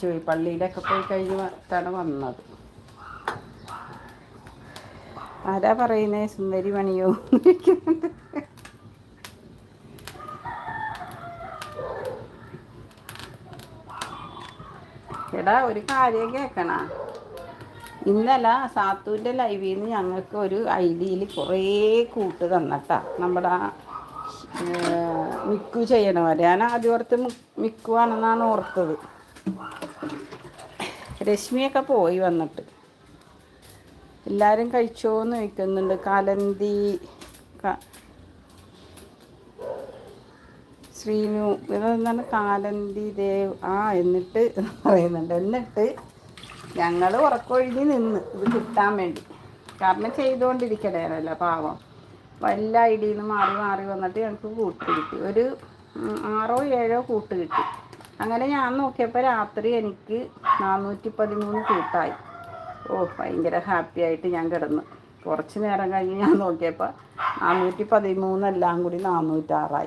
പോയി പള്ളിയിലൊക്കെ പോയി കഴിഞ്ഞിട്ടാണ് വന്നത്. ആരാ പറയുന്നേ സുന്ദരി മണിയോ? എടാ ഒരു കാര്യം കേൾക്കണ. ഇന്നലെ സാത്തൂൻ്റെ ലൈവിൽ നിന്ന് ഞങ്ങൾക്ക് ഒരു ഐ ഡിയിൽ കുറേ കൂട്ട് തന്നട്ടാ. നമ്മുടെ മിക്കു ചെയ്യണ പോലെ. ഞാൻ ആദ്യം ഓർത്ത് മിക്കുവാണെന്നാണ് ഓർത്തത്. രശ്മിയൊക്കെ പോയി വന്നിട്ട്. എല്ലാവരും കഴിച്ചോന്ന് ചോദിക്കുന്നുണ്ട്. കാലന്തി ശ്രീനു ഇതെന്താണ് കാലന്തി ദേവ് എന്നിട്ട് പറയുന്നുണ്ട്. എന്നിട്ട് ഞങ്ങൾ ഉറക്കൊഴിഞ്ഞ് നിന്ന് ഇത് കിട്ടാൻ വേണ്ടി. കാരണം ചെയ്തുകൊണ്ടിരിക്കണേനല്ല പാവം. വല്ല ഐഡിയിൽ നിന്ന് മാറി മാറി വന്നിട്ട് ഞങ്ങൾക്ക് കൂട്ട് കിട്ടി. ഒരു 6 or 7 കൂട്ട് കിട്ടി. അങ്ങനെ ഞാൻ നോക്കിയപ്പോൾ രാത്രി എനിക്ക് 413 കൂട്ടായി. ഭയങ്കര ഹാപ്പി ആയിട്ട് ഞാൻ കിടന്നു. കുറച്ച് നേരം കഴിഞ്ഞ് ഞാൻ നോക്കിയപ്പോൾ 413 എല്ലാം കൂടി 406 ആയി.